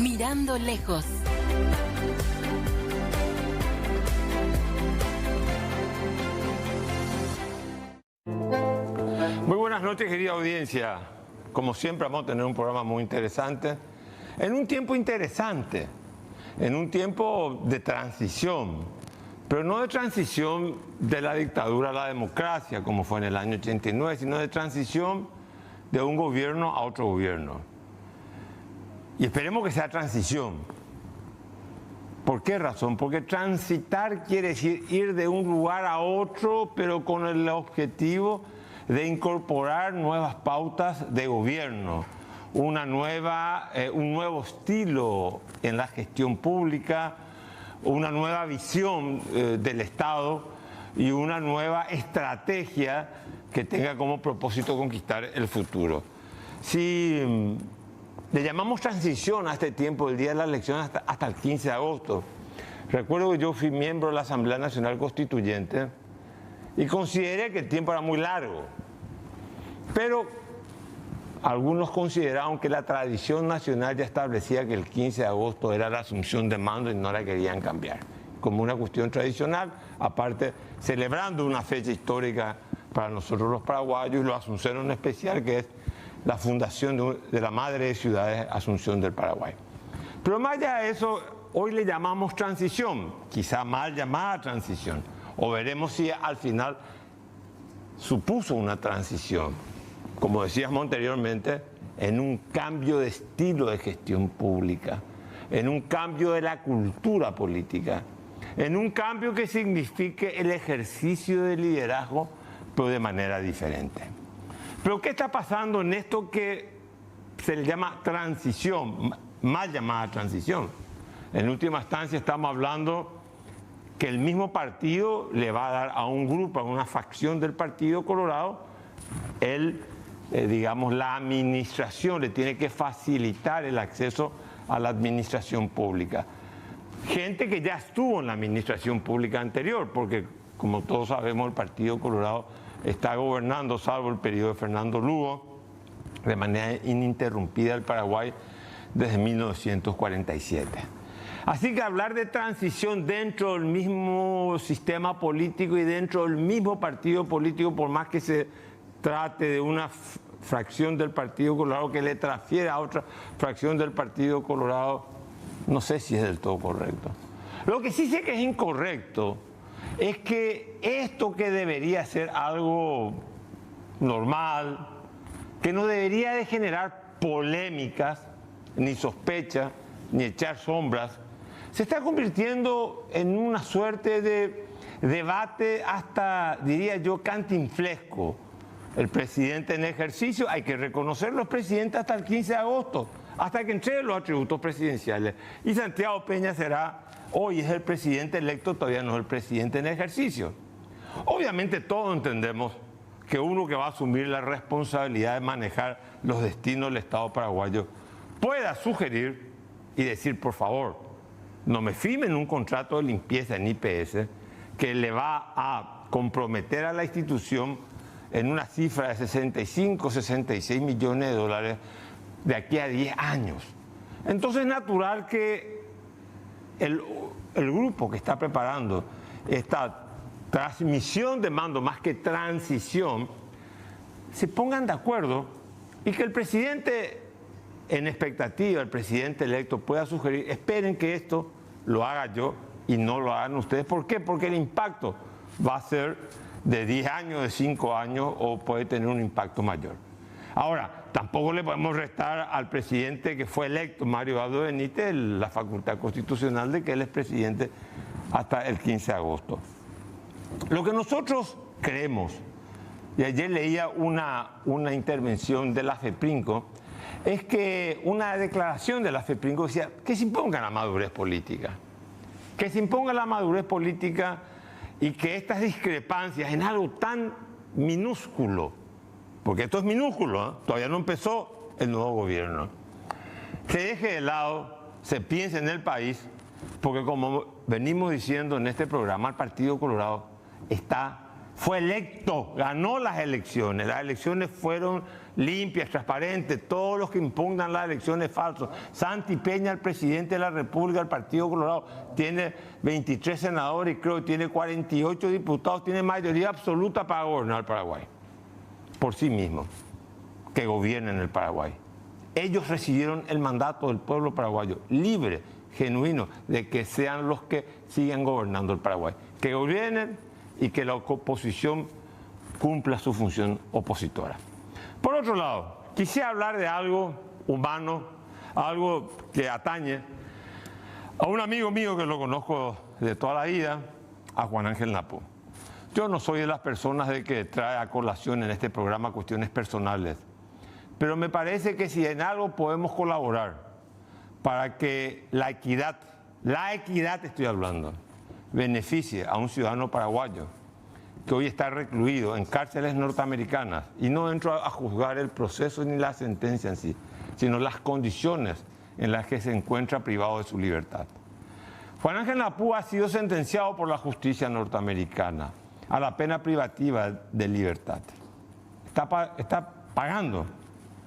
Mirando lejos. Muy buenas noches, querida audiencia. Como siempre, vamos a tener un programa muy interesante, en un tiempo interesante, en un tiempo de transición, pero no de transición de la dictadura a la democracia, como fue en el año 89, sino de transición de un gobierno a otro gobierno. Y esperemos que sea transición. ¿Por qué razón? Porque transitar quiere decir ir de un lugar a otro, pero con el objetivo de incorporar nuevas pautas de gobierno, un nuevo estilo en la gestión pública, una nueva visión del Estado y una nueva estrategia que tenga como propósito conquistar el futuro. Si le llamamos transición a este tiempo, el día de la elección hasta el 15 de agosto, recuerdo que yo fui miembro de la Asamblea Nacional Constituyente y consideré que el tiempo era muy largo, pero algunos consideraron que la tradición nacional ya establecía que el 15 de agosto era la asunción de mando y no la querían cambiar, como una cuestión tradicional, aparte celebrando una fecha histórica para nosotros los paraguayos y los asuncenos en especial, que es la fundación de la Madre de Ciudades, Asunción del Paraguay. Pero más allá de eso, hoy le llamamos transición, quizá mal llamada transición, o veremos si al final supuso una transición, como decíamos anteriormente, en un cambio de estilo de gestión pública, en un cambio de la cultura política, en un cambio que signifique el ejercicio de liderazgo, pero de manera diferente. Pero ¿qué está pasando en esto que se le llama transición, mal llamada transición? En última instancia estamos hablando que el mismo partido le va a dar a un grupo, a una facción del Partido Colorado, la administración, le tiene que facilitar el acceso a la administración pública. Gente que ya estuvo en la administración pública anterior, porque como todos sabemos el Partido Colorado está gobernando, salvo el periodo de Fernando Lugo, de manera ininterrumpida el Paraguay desde 1947. Así que hablar de transición dentro del mismo sistema político y dentro del mismo partido político, por más que se trate de una fracción del Partido Colorado que le transfiere a otra fracción del Partido Colorado, no sé si es del todo correcto. Lo que sí sé que es incorrecto es que esto, que debería ser algo normal, que no debería de generar polémicas, ni sospechas, ni echar sombras, se está convirtiendo en una suerte de debate hasta, diría yo, cantinflesco. El presidente en ejercicio, hay que reconocer los presidentes hasta el 15 de agosto, hasta que entreguen los atributos presidenciales. Y Santiago Peña hoy es el presidente electo, todavía no es el presidente en ejercicio. Obviamente todos entendemos que uno que va a asumir la responsabilidad de manejar los destinos del Estado paraguayo pueda sugerir y decir, por favor, no me firmen un contrato de limpieza en IPS que le va a comprometer a la institución en una cifra de 65, 66 millones de dólares de aquí a 10 años. Entonces es natural que el grupo que está preparando esta transmisión de mando, más que transición, se pongan de acuerdo y que el presidente en expectativa, el presidente electo, pueda sugerir, esperen que esto lo haga yo y no lo hagan ustedes. ¿Por qué? Porque el impacto va a ser de 10 años, de 5 años, o puede tener un impacto mayor. Ahora, tampoco le podemos restar al presidente que fue electo, Mario Abdo Benítez, la facultad constitucional de que él es presidente hasta el 15 de agosto. Lo que nosotros creemos, y ayer leía una intervención de la FEPRINCO, es que una declaración de la FEPRINCO decía que se imponga la madurez política, que se imponga la madurez política y que estas discrepancias en algo tan minúsculo, porque esto es minúsculo, ¿eh? Todavía no empezó el nuevo gobierno, se deje de lado, se piense en el país, porque como venimos diciendo en este programa, el Partido Colorado está fue electo, ganó las elecciones fueron limpias, transparentes, todos los que impugnan las elecciones falsos. Santi Peña, el presidente de la República del Partido Colorado, tiene 23 senadores y creo que tiene 48 diputados, tiene mayoría absoluta para gobernar el Paraguay, por sí mismo, que gobiernen el Paraguay. Ellos recibieron el mandato del pueblo paraguayo, libre, genuino, de que sean los que sigan gobernando el Paraguay, que gobiernen y que la oposición cumpla su función opositora. Por otro lado, quisiera hablar de algo humano, algo que atañe a un amigo mío que lo conozco de toda la vida, a Juan Ángel Napó. Yo no soy de las personas de que trae a colación en este programa cuestiones personales, pero me parece que si en algo podemos colaborar para que la equidad estoy hablando, beneficie a un ciudadano paraguayo que hoy está recluido en cárceles norteamericanas, y no entro a juzgar el proceso ni la sentencia en sí, sino las condiciones en las que se encuentra privado de su libertad. Juan Ángel Napó ha sido sentenciado por la justicia norteamericana a la pena privativa de libertad. Está pagando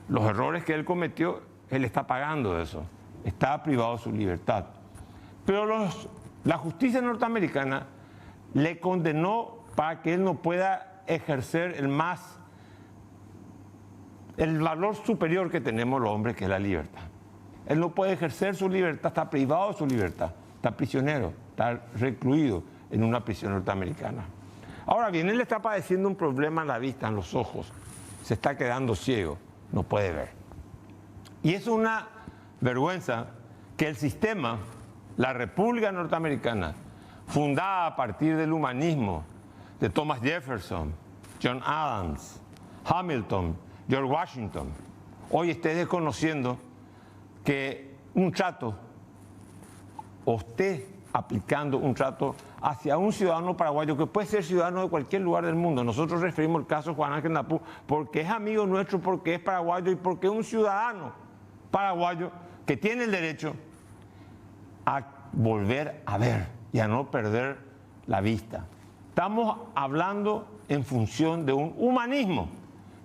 los errores que él cometió, él está pagando eso, está privado de su libertad. Pero la justicia norteamericana le condenó para que él no pueda ejercer el valor superior que tenemos los hombres, que es la libertad. Él no puede ejercer su libertad, está privado de su libertad, está prisionero, está recluido en una prisión norteamericana. Ahora bien, él está padeciendo un problema en la vista, en los ojos, se está quedando ciego, no puede ver. Y es una vergüenza que el sistema, la República Norteamericana, fundada a partir del humanismo de Thomas Jefferson, John Adams, Hamilton, George Washington, hoy esté desconociendo que un trato, o esté aplicando un trato hacia un ciudadano paraguayo, que puede ser ciudadano de cualquier lugar del mundo. Nosotros referimos el caso de Juan Ángel Napó porque es amigo nuestro, porque es paraguayo y porque es un ciudadano paraguayo que tiene el derecho a volver a ver y a no perder la vista. Estamos hablando en función de un humanismo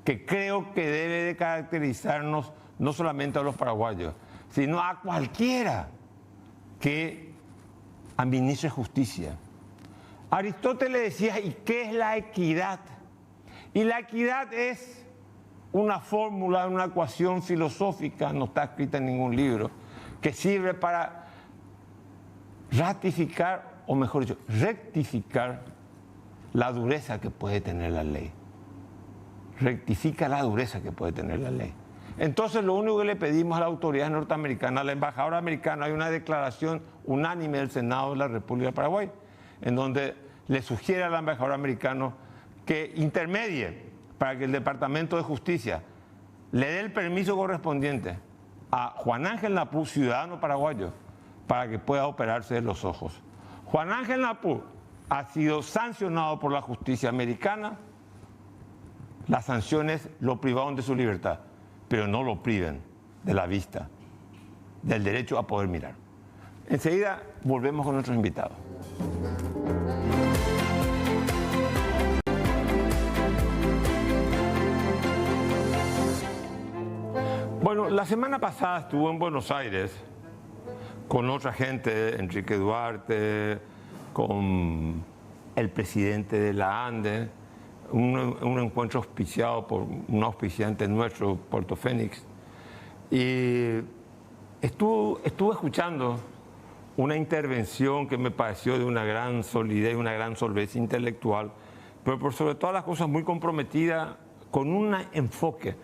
que creo que debe de caracterizarnos no solamente a los paraguayos, sino a cualquiera que administre justicia. Aristóteles decía, ¿y qué es la equidad? Y la equidad es una fórmula, una ecuación filosófica, no está escrita en ningún libro, que sirve para ratificar, o mejor dicho, rectificar la dureza que puede tener la ley. Rectifica la dureza que puede tener la ley. Entonces, lo único que le pedimos a la autoridad norteamericana, a la embajadora americana, hay una declaración unánime del Senado de la República de Paraguay, en donde le sugiere al embajador americano que intermedie para que el Departamento de Justicia le dé el permiso correspondiente a Juan Ángel Napó, ciudadano paraguayo, para que pueda operarse de los ojos. Juan Ángel Napó ha sido sancionado por la justicia americana. Las sanciones lo privaron de su libertad, pero no lo priven de la vista, del derecho a poder mirar. Enseguida volvemos con nuestros invitados. Bueno, la semana pasada estuvo en Buenos Aires con otra gente, Enrique Duarte, con el presidente de la ANDE, un encuentro auspiciado por un auspiciante nuestro, Puerto Fénix, y estuve escuchando una intervención que me pareció de una gran solidez, una gran solvencia intelectual, pero por sobre todas las cosas muy comprometida con un enfoque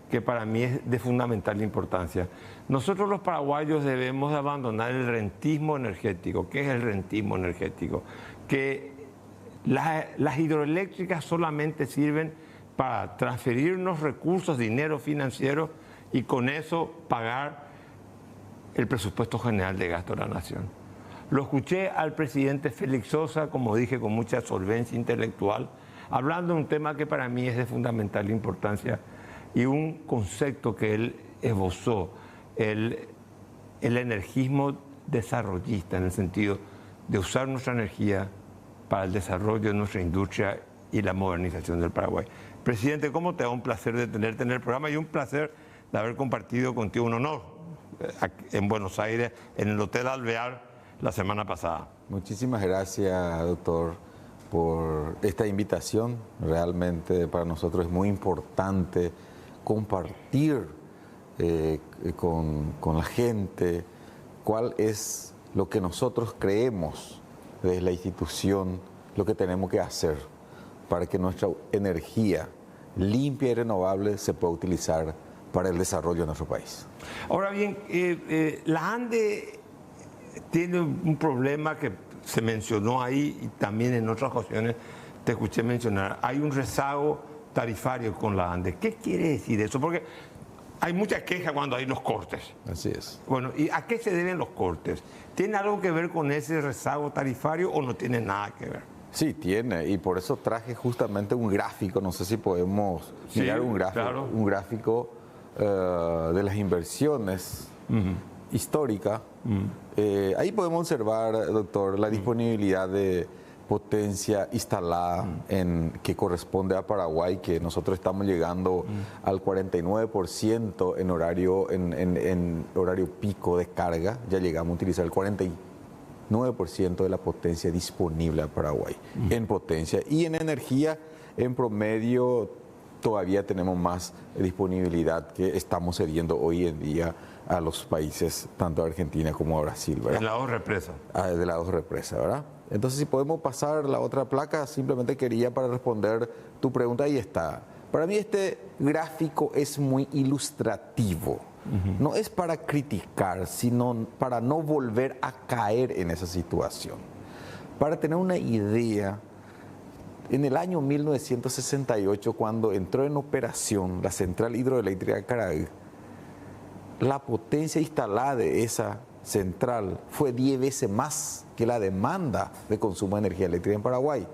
que para mí es de fundamental importancia. Nosotros los paraguayos debemos de abandonar el rentismo energético. ¿Qué es el rentismo energético? Que las hidroeléctricas solamente sirven para transferirnos recursos, dinero financiero, y con eso pagar el presupuesto general de gasto de la nación. Lo escuché al presidente Félix Sosa, como dije, con mucha solvencia intelectual, hablando de un tema que para mí es de fundamental importancia y un concepto que él esbozó, el energismo desarrollista, en el sentido de usar nuestra energía para el desarrollo de nuestra industria y la modernización del Paraguay. Presidente, ¿cómo te va? Un placer de tenerte en el programa y un placer de haber compartido contigo un honor en Buenos Aires, en el Hotel Alvear, la semana pasada. Muchísimas gracias, doctor, por esta invitación. Realmente para nosotros es muy importante compartir con la gente cuál es lo que nosotros creemos desde la institución, lo que tenemos que hacer para que nuestra energía limpia y renovable se pueda utilizar para el desarrollo de nuestro país. Ahora bien, la ANDE tiene un problema que se mencionó ahí y también en otras ocasiones te escuché mencionar. Hay un rezago tarifario con la ANDE. ¿Qué quiere decir eso? Porque hay mucha queja cuando hay los cortes. Así es. Bueno, ¿y a qué se deben los cortes? ¿Tiene algo que ver con ese rezago tarifario o no tiene nada que ver? Sí, tiene, y por eso traje justamente un gráfico, no sé si podemos mirar un gráfico, claro. Un gráfico de las inversiones históricas. Ahí podemos observar, doctor, la disponibilidad de potencia instalada que corresponde a Paraguay, que nosotros estamos llegando al 49% en horario pico de carga, ya llegamos a utilizar el 49% de la potencia disponible a Paraguay en potencia, y en energía en promedio todavía tenemos más disponibilidad que estamos cediendo hoy en día a los países, tanto a Argentina como a Brasil, ¿verdad? De la dos represas. De la dos represas, ¿verdad? Entonces, si podemos pasar la otra placa, simplemente quería para responder tu pregunta, ahí está. Para mí este gráfico es muy ilustrativo. No es para criticar, sino para no volver a caer en esa situación. Para tener una idea, en el año 1968, cuando entró en operación la central hidroeléctrica Caraí, la potencia instalada de esa central fue 10 veces más que la demanda de consumo de energía eléctrica en Paraguay.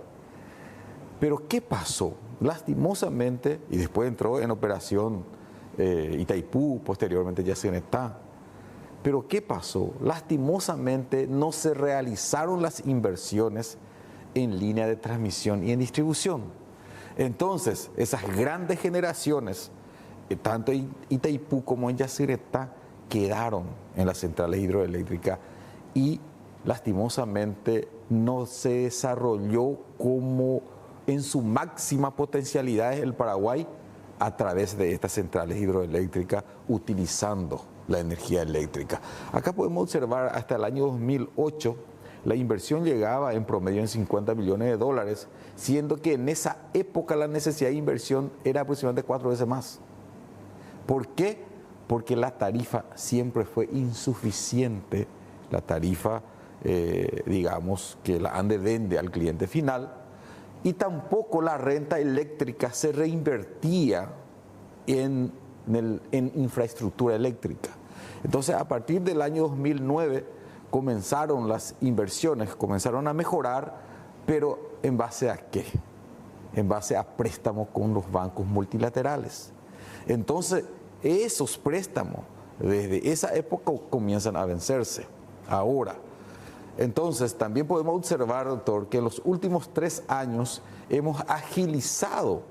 Pero ¿qué pasó? Lastimosamente, y después entró en operación Itaipú, posteriormente Yacyretá. Pero ¿qué pasó? Lastimosamente no se realizaron las inversiones en línea de transmisión y en distribución. Entonces, esas grandes generaciones, tanto en Itaipú como en Yacyretá, quedaron en las centrales hidroeléctricas y lastimosamente no se desarrolló como en su máxima potencialidad el Paraguay a través de estas centrales hidroeléctricas utilizando la energía eléctrica. Acá podemos observar hasta el año 2008 la inversión llegaba en promedio en 50 millones de dólares, siendo que en esa época la necesidad de inversión era aproximadamente 4 veces más. ¿Por qué? Porque la tarifa siempre fue insuficiente, la tarifa, digamos, que la ANDE vende al cliente final, y tampoco la renta eléctrica se reinvertía en infraestructura eléctrica. Entonces, a partir del año 2009 comenzaron las inversiones, comenzaron a mejorar, pero ¿en base a qué? En base a préstamos con los bancos multilaterales. Entonces, esos préstamos desde esa época comienzan a vencerse. Ahora, entonces también podemos observar, doctor, que en los últimos 3 años hemos agilizado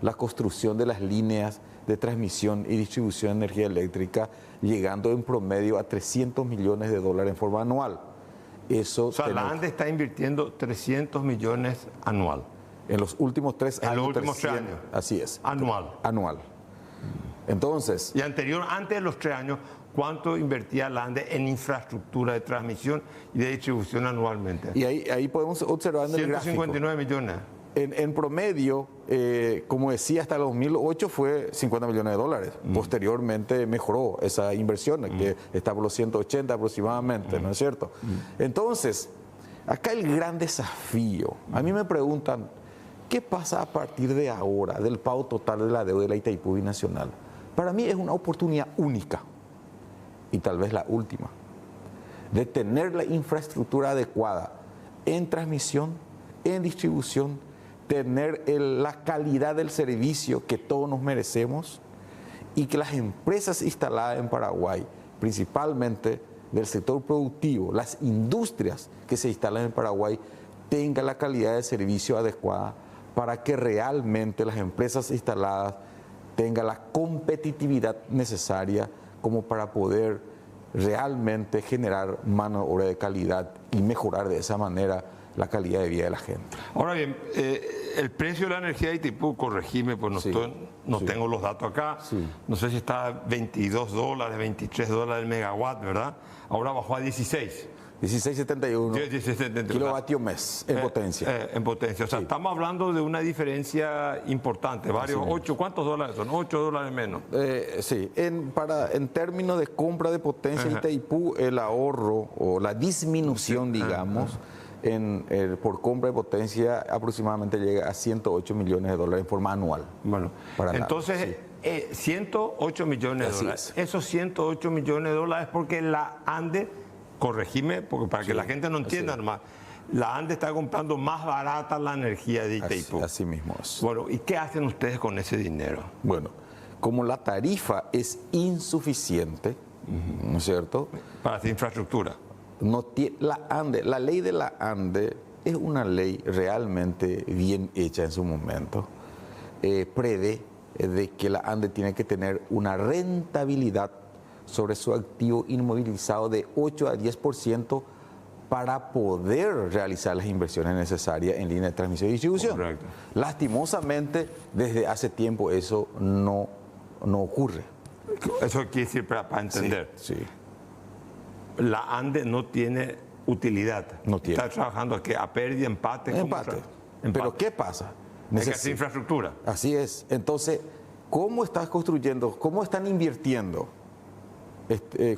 la construcción de las líneas de transmisión y distribución de energía eléctrica, llegando en promedio a 300 millones de dólares en forma anual. Eso, o sea, la ANDE está invirtiendo 300 millones anual. En los últimos 3 años. En los últimos 3 años. Así es. Anual. Anual. Entonces. Y antes de los 3 años, ¿cuánto invertía la ANDE en infraestructura de transmisión y de distribución anualmente? Y ahí podemos observar en el gráfico. 159 millones. En promedio, como decía, hasta el 2008 fue 50 millones de dólares. Posteriormente mejoró esa inversión, que está por los 180 aproximadamente, ¿no es cierto? Entonces, acá el gran desafío, a mí me preguntan, ¿qué pasa a partir de ahora del pago total de la deuda de la Itaipú Binacional? Para mí es una oportunidad única, y tal vez la última, de tener la infraestructura adecuada en transmisión, en distribución, tener la calidad del servicio que todos nos merecemos, y que las empresas instaladas en Paraguay, principalmente del sector productivo, las industrias que se instalan en Paraguay, tengan la calidad de servicio adecuada para que realmente las empresas instaladas tengan la competitividad necesaria como para poder realmente generar mano de obra de calidad y mejorar de esa manera la calidad de vida de la gente. Ahora bien, el precio de la energía de Itaipú, corregime, pues no tengo los datos acá, no sé si está a $22, $23 el megawatt, ¿verdad? Ahora bajó a 16. 16,71 kilovatios mes en potencia. En potencia, o sea, estamos hablando de una diferencia importante, varios, ¿cuántos dólares son? $8 menos. Sí, en términos de compra de potencia de Itaipú, el ahorro o la disminución, digamos, por compra de potencia aproximadamente llega a $108 millones en forma anual. Bueno, entonces, 108 millones de dólares. Esos 108 millones de dólares es porque la ANDE, corregime, porque para que la gente no entienda más, la ANDE está comprando más barata la energía de Itaipú. Así mismo es. Bueno, ¿y qué hacen ustedes con ese dinero? Bueno, como la tarifa es insuficiente, ¿no es cierto? Para hacer infraestructura. La ley de la ANDE es una ley realmente bien hecha en su momento. Prevé de que la ANDE tiene que tener una rentabilidad sobre su activo inmovilizado de 8 a 10% para poder realizar las inversiones necesarias en línea de transmisión y distribución. Correcto. Lastimosamente, desde hace tiempo eso no ocurre. Eso quiere decir, para entender. Sí. La ANDE no tiene utilidad. No tiene. Está trabajando aquí a pérdida, empate. Empate. Pero ¿qué pasa? Hay que hacer infraestructura. Así es. Entonces, ¿cómo estás construyendo? ¿Cómo están invirtiendo?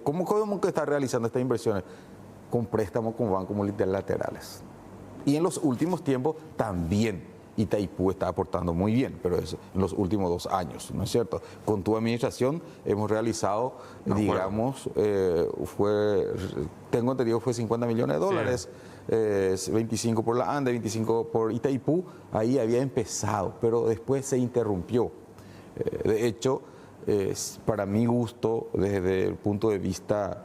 ¿Cómo que está realizando estas inversiones? Con préstamos con bancos multilaterales. Y en los últimos tiempos también Itaipú está aportando muy bien, pero eso en los últimos 2 años, ¿no es cierto? Con tu administración hemos realizado, digamos, tengo entendido fue $50 millones, 25 por la ANDE, 25 por Itaipú, ahí había empezado, pero después se interrumpió. De hecho, para mi gusto, desde el punto de vista,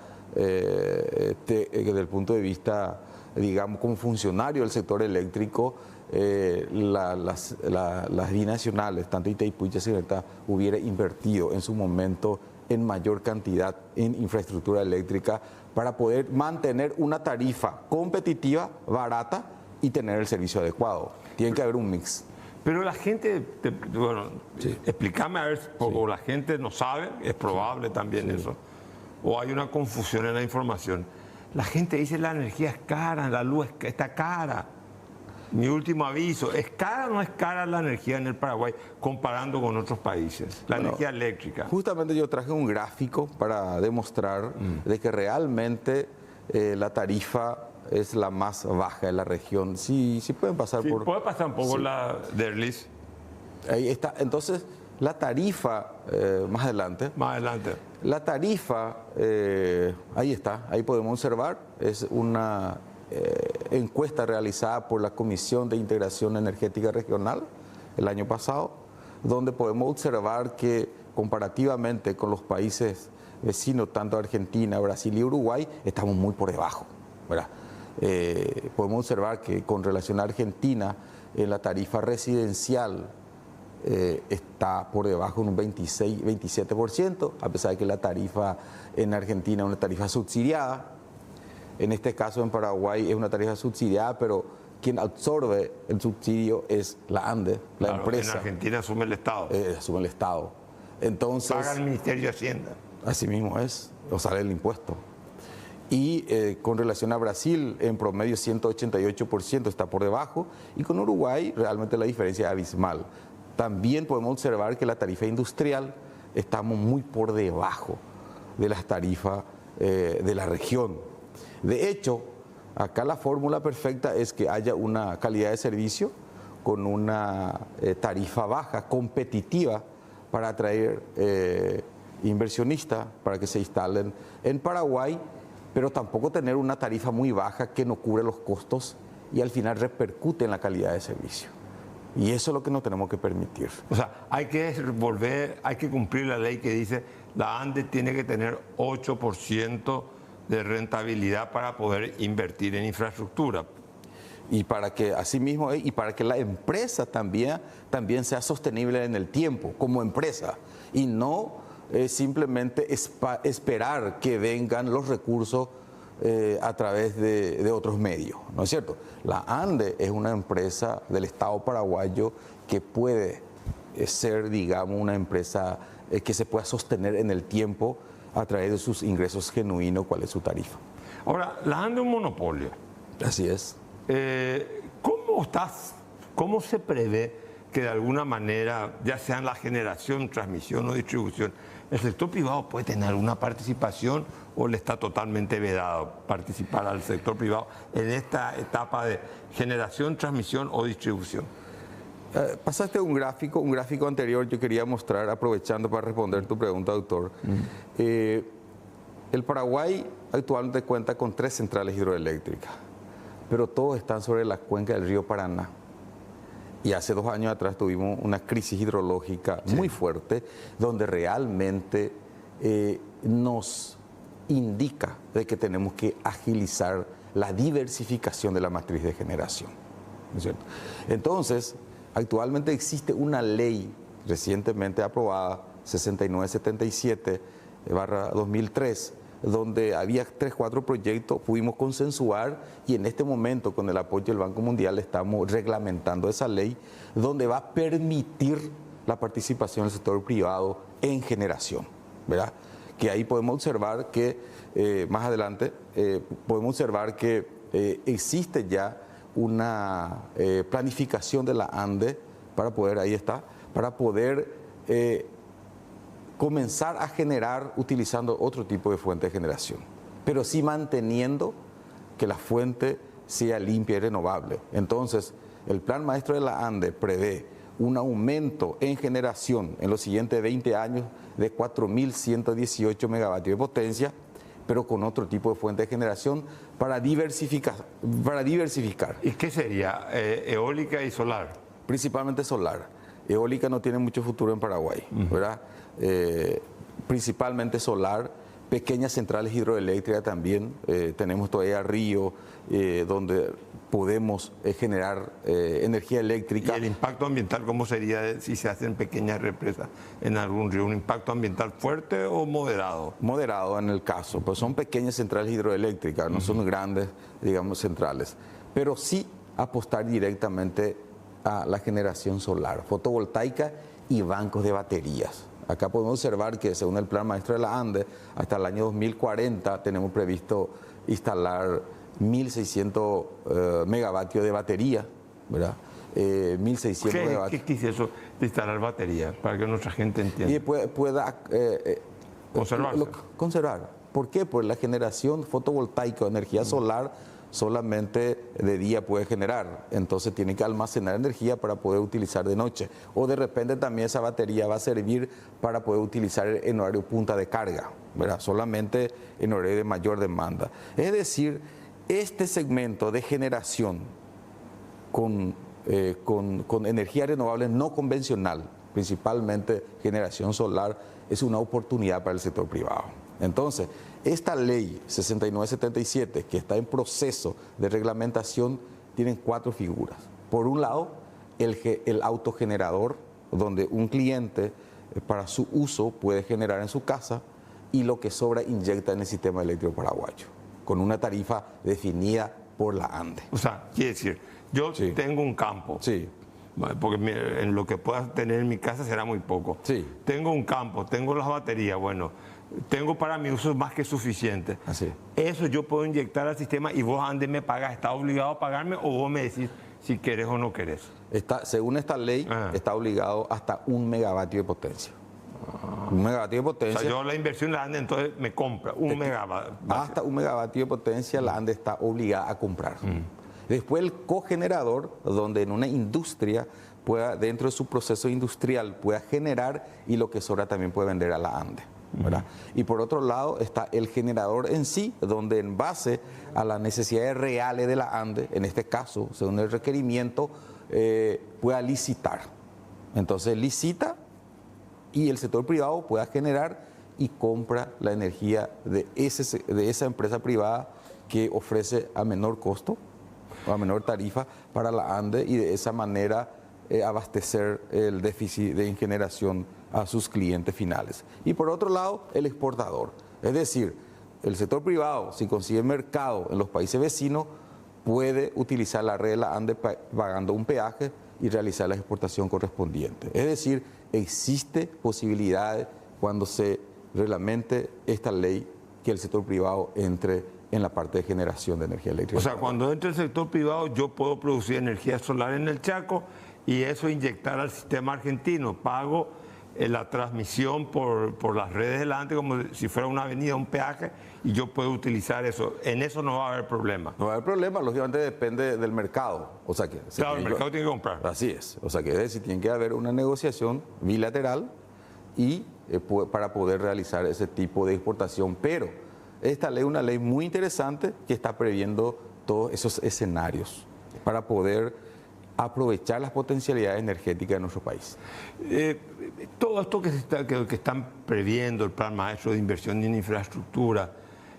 digamos, como funcionario del sector eléctrico, las binacionales, tanto Itaipú y Yacyretá, hubiera invertido en su momento en mayor cantidad en infraestructura eléctrica para poder mantener una tarifa competitiva, barata y tener el servicio adecuado. Tiene que haber un mix. Pero la gente, explícame a ver, porque la gente no sabe, es probable también eso, o hay una confusión en la información. La gente dice la energía es cara, la luz está cara. Mi último aviso, ¿es cara o no es cara la energía en el Paraguay comparando con otros países? La energía eléctrica. Justamente yo traje un gráfico para demostrar de que realmente la tarifa es la más baja de la región. Sí pueden pasar por... Puede pasar un poco la Derlis. Ahí está. Entonces, la tarifa, más adelante. Más adelante. La tarifa, ahí está, ahí podemos observar, es una encuesta realizada por la Comisión de Integración Energética Regional el año pasado, donde podemos observar que comparativamente con los países vecinos, tanto Argentina, Brasil y Uruguay, estamos muy por debajo, ¿verdad? Podemos observar que con relación a Argentina, en la tarifa residencial está por debajo en un 27%, a pesar de que la tarifa en Argentina es una tarifa subsidiada. En este caso, en Paraguay, es una tarifa subsidiada, pero quien absorbe el subsidio es la ANDE, la empresa. En Argentina asume el Estado. Asume el Estado. Entonces, paga el Ministerio de Hacienda. Así mismo es, o sale el impuesto. Y con relación a Brasil, en promedio 188% está por debajo, y con Uruguay realmente la diferencia es abismal. También podemos observar que la tarifa industrial estamos muy por debajo de las tarifas de la región. De hecho, acá la fórmula perfecta es que haya una calidad de servicio con una tarifa baja, competitiva, para atraer inversionistas para que se instalen en Paraguay, pero tampoco tener una tarifa muy baja que no cubre los costos y al final repercute en la calidad de servicio. Y eso es lo que no tenemos que permitir. O sea, hay que cumplir la ley que dice la ANDE tiene que tener 8% de rentabilidad para poder invertir en infraestructura. Y para que asimismo, y para que la empresa también sea sostenible en el tiempo, como empresa, y no simplemente esperar que vengan los recursos a través de otros medios, ¿no es cierto? La ANDE es una empresa del Estado paraguayo que puede ser, digamos, una empresa que se pueda sostener en el tiempo a través de sus ingresos genuinos, cuál es su tarifa. Ahora, la ANDE es un monopolio. Así es. ¿Cómo se prevé que de alguna manera, ya sea en la generación, transmisión o distribución, el sector privado puede tener alguna participación o le está totalmente vedado participar al sector privado en esta etapa de generación, transmisión o distribución? Pasaste un gráfico anterior, yo quería mostrar, aprovechando para responder tu pregunta, doctor. El Paraguay actualmente cuenta con 3 centrales hidroeléctricas, pero todos están sobre la cuenca del río Paraná. Y hace 2 años atrás tuvimos una crisis hidrológica muy fuerte, donde realmente nos indica de que tenemos que agilizar la diversificación de la matriz de generación, ¿no es cierto? Entonces, actualmente existe una ley recientemente aprobada, 6977/2003, donde había 3-4 proyectos, pudimos consensuar y en este momento con el apoyo del Banco Mundial estamos reglamentando esa ley donde va a permitir la participación del sector privado en generación, ¿verdad? Que ahí podemos observar que, más adelante, podemos observar que existe ya una planificación de la ANDE para poder, ahí está, para poder comenzar a generar utilizando otro tipo de fuente de generación, pero sí manteniendo que la fuente sea limpia y renovable. Entonces, el plan maestro de la ANDE prevé un aumento en generación en los siguientes 20 años de 4.118 megavatios de potencia, pero con otro tipo de fuente de generación para diversificar. ¿Y qué sería? ¿Eólica y solar? Principalmente solar. Eólica no tiene mucho futuro en Paraguay, ¿verdad? Principalmente solar, pequeñas centrales hidroeléctricas también. Tenemos todavía Río, donde podemos generar energía eléctrica. ¿Y el impacto ambiental cómo sería si se hacen pequeñas represas en algún río? ¿Un impacto ambiental fuerte o moderado? Moderado en el caso, pues son pequeñas centrales hidroeléctricas, no son grandes, digamos, centrales. Pero sí apostar directamente a la generación solar, fotovoltaica y bancos de baterías. Acá podemos observar que según el plan maestro de la ANDE, hasta el año 2040 tenemos previsto instalar 1.600 megavatios de batería, ¿verdad? 1.600 megavatios. ¿Qué quise eso de instalar batería? Para que nuestra gente entienda. Y pueda conservarse. Conservar. ¿Por qué? Porque la generación fotovoltaica o energía solar solamente de día puede generar, entonces tiene que almacenar energía para poder utilizar de noche, o de repente también esa batería va a servir para poder utilizar en horario punta de carga, ¿verdad? Solamente en horario de mayor demanda. Es decir, este segmento de generación con energía renovable no convencional, principalmente generación solar, es una oportunidad para el sector privado. Entonces, esta ley 6977, que está en proceso de reglamentación, tiene 4 figuras. Por un lado, el autogenerador, donde un cliente para su uso puede generar en su casa y lo que sobra inyecta en el sistema eléctrico paraguayo, con una tarifa definida por la ANDE. O sea, quiere decir, yo tengo un campo. Sí. Porque en lo que pueda tener en mi casa será muy poco. Sí. Tengo un campo, tengo las baterías, bueno, tengo para mi uso más que suficiente. Así. Eso yo puedo inyectar al sistema y vos antes me pagas, ¿estás obligado a pagarme o vos me decís si querés o no querés? Según esta ley, está obligado hasta 1 megavatio de potencia. 1 megavatio de potencia. O sea, yo la inversión la ANDE entonces me compra 1 megavatio. Hasta 1 megavatio de potencia la ANDE está obligada a comprar. Después el cogenerador, donde en una industria pueda, dentro de su proceso industrial, pueda generar y lo que sobra también puede vender a la ANDE, ¿verdad? Y por otro lado está el generador en sí, donde en base a las necesidades reales de la ANDE, en este caso, según el requerimiento, pueda licitar. Entonces licita y el sector privado pueda generar y compra la energía de esa empresa privada que ofrece a menor costo. o a menor tarifa para la ANDE y de esa manera abastecer el déficit de generación a sus clientes finales. Y por otro lado, el exportador. Es decir, el sector privado, si consigue mercado en los países vecinos, puede utilizar la red de la ANDE pagando un peaje y realizar la exportación correspondiente. Es decir, existe posibilidad cuando se reglamente esta ley que el sector privado entre en la parte de generación de energía eléctrica. O sea, cuando entre el sector privado yo puedo producir energía solar en el Chaco y eso inyectar al sistema argentino. Pago la transmisión por las redes del ANDE como si fuera una avenida, un peaje, y yo puedo utilizar eso. En eso no va a haber problema. No va a haber problema, lógicamente depende del mercado. O sea que, claro, el mercado tiene que comprar. Así es. O sea que es decir, tiene que haber una negociación bilateral y para poder realizar ese tipo de exportación. Pero esta ley es una ley muy interesante que está previendo todos esos escenarios para poder aprovechar las potencialidades energéticas de nuestro país. Todo esto que están previendo el Plan Maestro de Inversión en Infraestructura,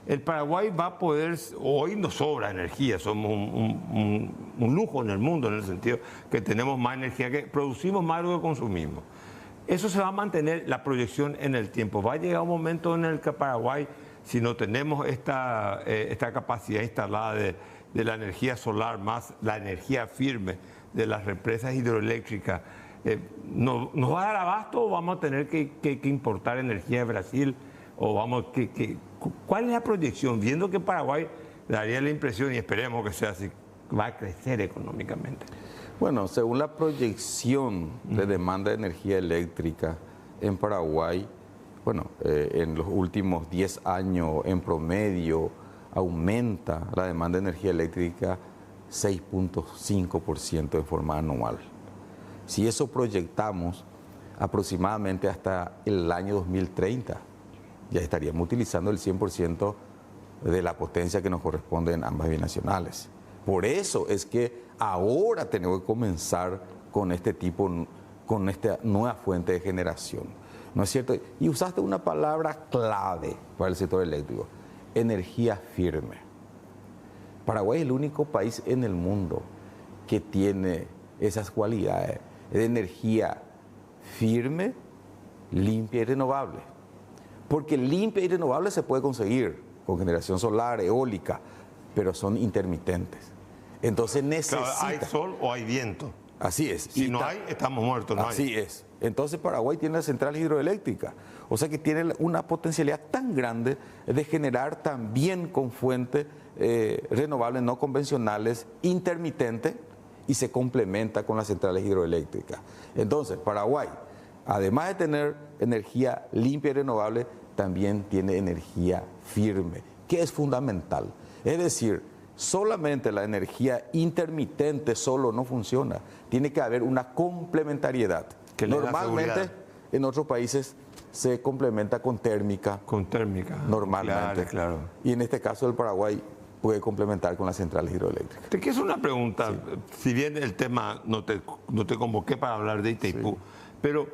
el Paraguay va a poder, hoy nos sobra energía, somos un lujo en el mundo en el sentido que tenemos más energía, que producimos más de lo que consumimos. Eso se va a mantener la proyección en el tiempo. Va a llegar un momento en el que Paraguay, si no tenemos esta capacidad instalada de la energía solar más la energía firme de las represas hidroeléctricas, ¿nos va a dar abasto o vamos a tener que importar energía de Brasil? O ¿cuál es la proyección? Viendo que Paraguay daría la impresión, y esperemos que sea así, va a crecer económicamente. Bueno, según la proyección de demanda de energía eléctrica en Paraguay, bueno, en los últimos 10 años en promedio aumenta la demanda de energía eléctrica 6.5% de forma anual. Si eso proyectamos aproximadamente hasta el año 2030, ya estaríamos utilizando el 100% de la potencia que nos corresponde en ambas binacionales. Por eso es que ahora tenemos que comenzar con con esta nueva fuente de generación. ¿No es cierto? Y usaste una palabra clave para el sector eléctrico: energía firme. Paraguay es el único país en el mundo que tiene esas cualidades de energía firme, limpia y renovable. Porque limpia y renovable se puede conseguir con generación solar, eólica, pero son intermitentes. Entonces necesita... Claro, ¿hay sol o hay viento? Así es. Si no hay, estamos muertos. No así es. Entonces Paraguay tiene la central hidroeléctrica. O sea que tiene una potencialidad tan grande de generar también con fuentes renovables no convencionales, intermitentes, y se complementa con las centrales hidroeléctricas. Entonces Paraguay, además de tener energía limpia y renovable, también tiene energía firme, que es fundamental. Es decir, solamente la energía intermitente solo no funciona. Tiene que haber una complementariedad. Que normalmente en otros países se complementa con térmica. Con térmica. Normalmente. Claro. Y en este caso el Paraguay puede complementar con las centrales hidroeléctricas. Te quiero hacer una pregunta. Sí. Si bien el tema no te convoqué para hablar de Itaipú, sí, pero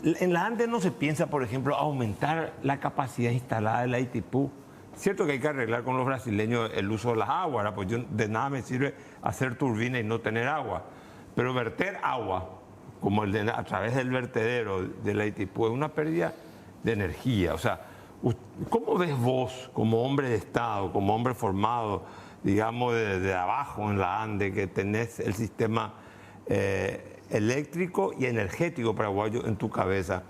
en la Andes no se piensa, por ejemplo, aumentar la capacidad instalada de la Itaipú. Cierto que hay que arreglar con los brasileños el uso de las aguas, pues de nada me sirve hacer turbina y no tener agua. Pero verter agua, como a través del vertedero de la Itaipú, es una pérdida de energía. O sea, ¿cómo ves vos, como hombre de Estado, como hombre formado, digamos, de abajo en la Ande, que tenés el sistema eléctrico y energético paraguayo en tu cabeza,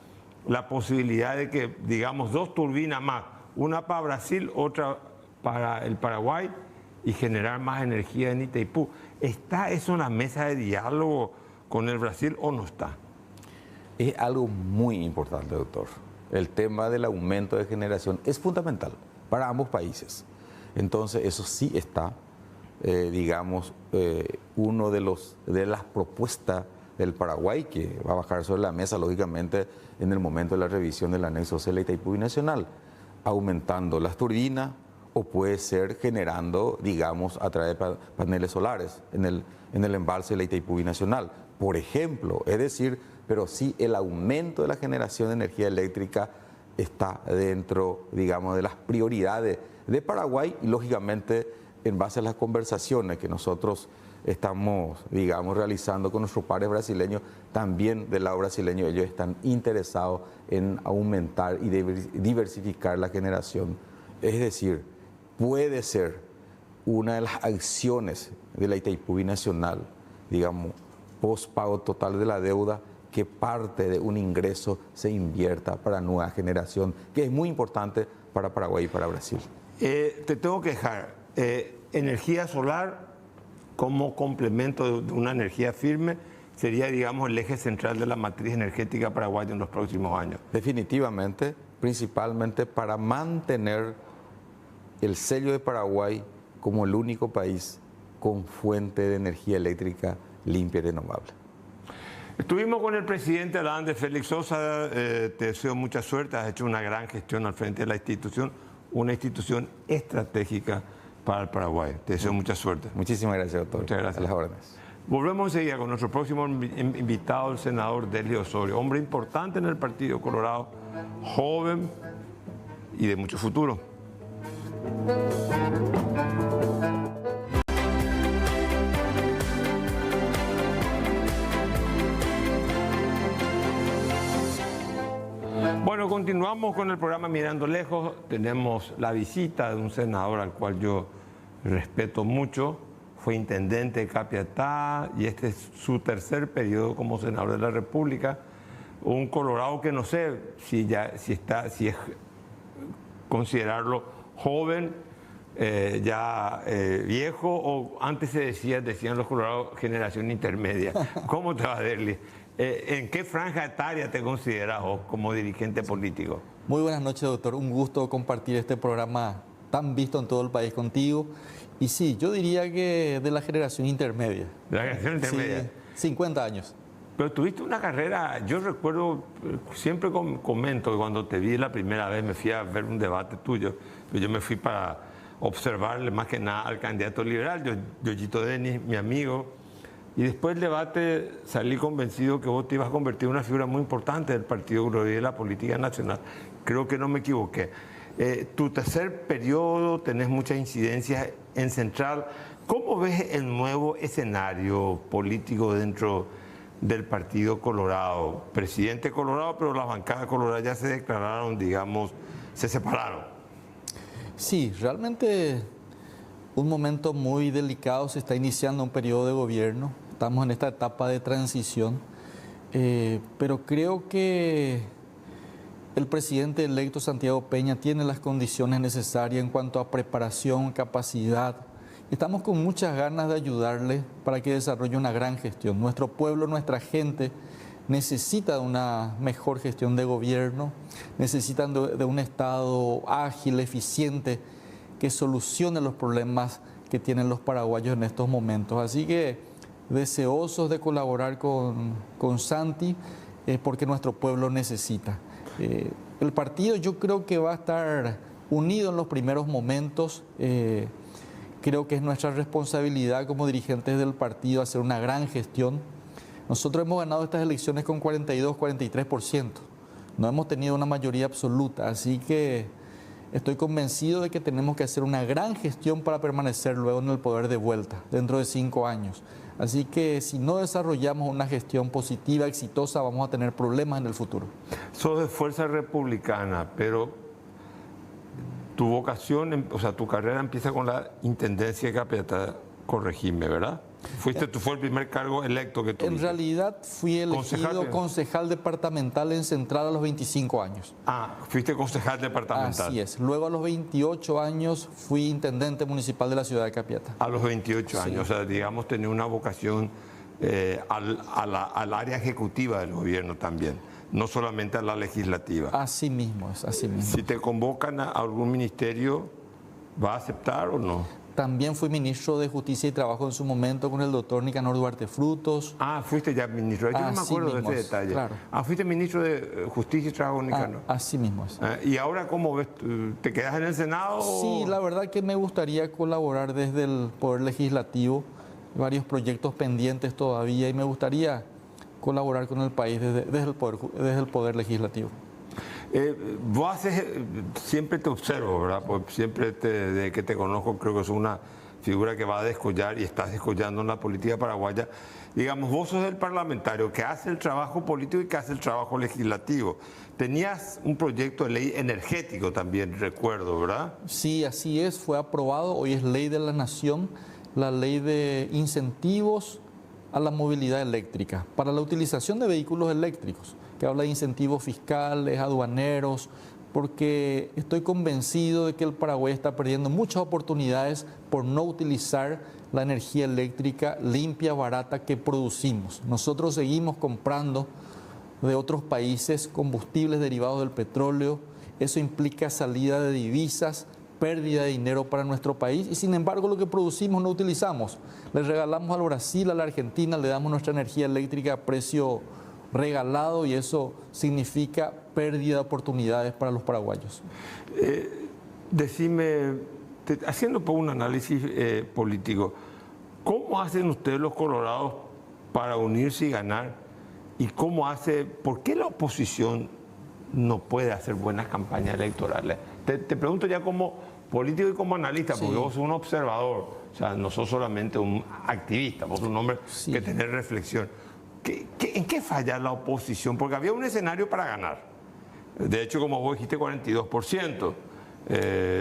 la posibilidad de que, digamos, 2 turbinas más, una para Brasil, otra para el Paraguay, y generar más energía en Itaipú? ¿Está eso en la mesa de diálogo con el Brasil o no está? Es algo muy importante, doctor. El tema del aumento de generación es fundamental para ambos países. Entonces, eso sí está, digamos, uno de las propuestas del Paraguay que va a bajar sobre la mesa, lógicamente, en el momento de la revisión del anexo C de la Itaipú Binacional, aumentando las turbinas, o puede ser generando, digamos, a través de paneles solares en el embalse de la Itaipú Binacional, por ejemplo. Es decir, pero sí el aumento de la generación de energía eléctrica está dentro, digamos, de las prioridades de Paraguay y, lógicamente, en base a las conversaciones que nosotros estamos, digamos, realizando con nuestros pares brasileños, también del lado brasileño ellos están interesados en aumentar y diversificar la generación. Es decir, puede ser una de las acciones de la Itaipú Binacional, digamos, postpago total de la deuda, que parte de un ingreso se invierta para nueva generación, que es muy importante para Paraguay y para Brasil. Te tengo que dejar. Energía solar como complemento de una energía firme sería, digamos, el eje central de la matriz energética paraguaya en los próximos años. Definitivamente, principalmente para mantener el sello de Paraguay como el único país con fuente de energía eléctrica limpia y renovable. Estuvimos con el presidente Adán de Félix Sosa, te deseo mucha suerte, has hecho una gran gestión al frente de la institución, una institución estratégica para el Paraguay. Te deseo mucha suerte. Muchísimas gracias, doctor. Muchas gracias. A las órdenes. Volvemos enseguida con nuestro próximo invitado, el senador Delio Osorio, hombre importante en el Partido Colorado, joven y de mucho futuro. Bueno, continuamos con el programa Mirando Lejos. Tenemos la visita de un senador al cual yo respeto mucho. Fue intendente de Capiatá y este es su tercer periodo como senador de la República. Un colorado que no sé si es considerarlo joven, viejo, o antes decían los colorados generación intermedia. ¿Cómo te va, Derli? ¿En qué franja etaria te consideras vos como dirigente político? Muy buenas noches, doctor. Un gusto compartir este programa tan visto en todo el país contigo. Y sí, yo diría que de la generación intermedia. ¿De la generación intermedia? Sí, 50 años. Pero tuviste una carrera, yo recuerdo, siempre comento que cuando te vi la primera vez me fui a ver un debate tuyo, yo me fui para observarle más que nada al candidato liberal, Yoyito Denis, mi amigo, y después del debate salí convencido que vos te ibas a convertir en una figura muy importante del Partido Colorado y de la política nacional. Creo que no me equivoqué. Tu tercer periodo, tenés muchas incidencias en Central. ¿Cómo ves el nuevo escenario político dentro del Partido Colorado? Presidente Colorado, pero las bancadas coloradas ya se declararon, digamos, se separaron. Sí, realmente un momento muy delicado. Se está iniciando un periodo de gobierno. Estamos en esta etapa de transición. Pero creo que el presidente electo Santiago Peña tiene las condiciones necesarias en cuanto a preparación, capacidad. Estamos con muchas ganas de ayudarle para que desarrolle una gran gestión. Nuestro pueblo, nuestra gente necesita de una mejor gestión de gobierno, necesitan de un Estado ágil, eficiente, que solucione los problemas que tienen los paraguayos en estos momentos. Así que deseosos de colaborar con Santi, porque nuestro pueblo necesita. El partido yo creo que va a estar unido en los primeros momentos. Creo que es nuestra responsabilidad como dirigentes del partido hacer una gran gestión. Nosotros hemos ganado estas elecciones con 42, 43%. No hemos tenido una mayoría absoluta, así que estoy convencido de que tenemos que hacer una gran gestión para permanecer luego en el poder de vuelta, dentro de 5 años. Así que si no desarrollamos una gestión positiva, exitosa, vamos a tener problemas en el futuro. Sos de Fuerza Republicana, pero tu vocación, o sea, tu carrera empieza con la Intendencia de Capiatá, corregime, ¿verdad? Fue el primer cargo electo que tuviste. En realidad fui elegido concejal departamental en Central a los 25 años. Ah, fuiste concejal departamental. Así es. Luego a los 28 años fui intendente municipal de la ciudad de Capiatá. A los 28 años, o sea, digamos, tenía una vocación al área ejecutiva del gobierno también, no solamente a la legislativa. Así mismo es, así mismo. Si te convocan a algún ministerio, ¿va a aceptar o no? También fui ministro de Justicia y Trabajo en su momento con el doctor Nicanor Duarte Frutos. Ah, fuiste ya ministro. Yo no me acuerdo de ese detalle. Claro. Ah, fuiste ministro de Justicia y Trabajo, Nicanor. Así mismo es. ¿Y ahora cómo ves? ¿Te quedas en el Senado? Sí, la verdad que me gustaría colaborar desde el Poder Legislativo. Varios proyectos pendientes todavía y me gustaría colaborar con el país desde el poder Legislativo. Vos haces, siempre te observo, ¿verdad? Pues siempre desde que te conozco creo que es una figura que va a descollar y está descollando en la política paraguaya. Digamos, vos sos el parlamentario que hace el trabajo político y que hace el trabajo legislativo. Tenías un proyecto de ley energético también, recuerdo, ¿verdad? Sí, así es, fue aprobado, hoy es ley de la nación, la ley de incentivos a la movilidad eléctrica, para la utilización de vehículos eléctricos, que habla de incentivos fiscales, aduaneros, porque estoy convencido de que el Paraguay está perdiendo muchas oportunidades por no utilizar la energía eléctrica limpia, barata que producimos. Nosotros seguimos comprando de otros países combustibles derivados del petróleo, eso implica salida de divisas, pérdida de dinero para nuestro país y sin embargo lo que producimos no utilizamos. Le regalamos al Brasil, a la Argentina, le damos nuestra energía eléctrica a precio regalado y eso significa pérdida de oportunidades para los paraguayos. Decime, haciendo un análisis político, ¿cómo hacen ustedes los colorados para unirse y ganar? ¿Y por qué la oposición no puede hacer buenas campañas electorales? Te pregunto ya como político y como analista, porque vos sos un observador, o sea, no sos solamente un activista, vos sos un hombre que tiene reflexión. ¿En qué falla la oposición? Porque había un escenario para ganar. De hecho, como vos dijiste, 42%.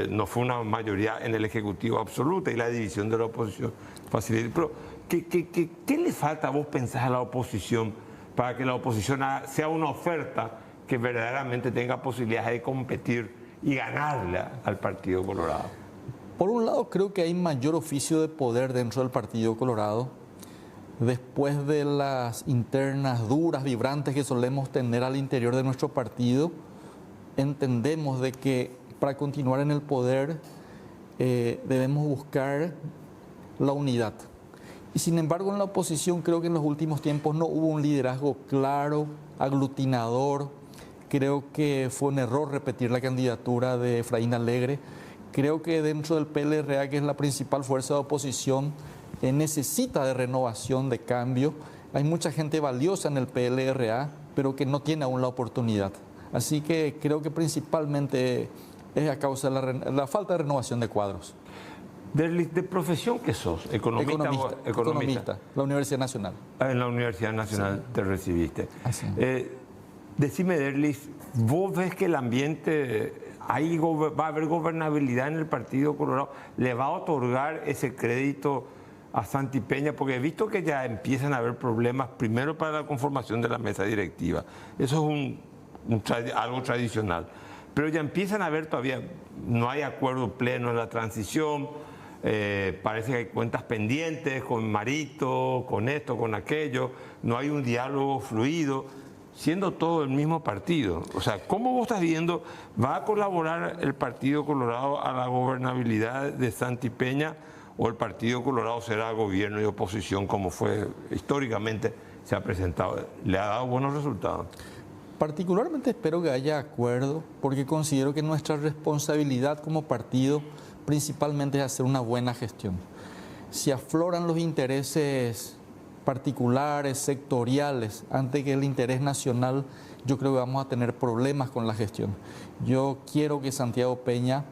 No fue una mayoría en el Ejecutivo absoluta y la división de la oposición facilita. Pero, ¿qué le falta a vos pensar a la oposición para que la oposición sea una oferta que verdaderamente tenga posibilidades de competir y ganarle al Partido Colorado? Por un lado, creo que hay mayor oficio de poder dentro del Partido Colorado. Después de las internas duras, vibrantes que solemos tener al interior de nuestro partido, entendemos de que para continuar en el poder debemos buscar la unidad. Y sin embargo en la oposición creo que en los últimos tiempos no hubo un liderazgo claro, aglutinador. Creo que fue un error repetir la candidatura de Efraín Alegre. Creo que dentro del PLRA, que es la principal fuerza de oposición, necesita de renovación, de cambio. Hay mucha gente valiosa en el PLRA, pero que no tiene aún la oportunidad. Así que creo que principalmente es a causa de la falta de renovación de cuadros. ¿De profesión qué sos? Economista, la Universidad Nacional. En la Universidad Nacional te recibiste. Así. Decime, Derlis, ¿vos ves que el ambiente, va a haber gobernabilidad en el Partido Colorado? ¿Le va a otorgar ese crédito a Santi Peña? Porque he visto que ya empiezan a haber problemas, primero para la conformación de la mesa directiva. Eso es algo tradicional. Pero ya empiezan a haber todavía, no hay acuerdo pleno en la transición, parece que hay cuentas pendientes con Marito, con esto, con aquello, no hay un diálogo fluido, siendo todo el mismo partido. O sea, ¿cómo vos estás viendo, va a colaborar el Partido Colorado a la gobernabilidad de Santi Peña o el Partido Colorado será gobierno y oposición como fue históricamente se ha presentado? ¿Le ha dado buenos resultados? Particularmente espero que haya acuerdo, porque considero que nuestra responsabilidad como partido principalmente es hacer una buena gestión. Si afloran los intereses particulares, sectoriales, antes que el interés nacional, yo creo que vamos a tener problemas con la gestión. Yo quiero que Santiago Peña,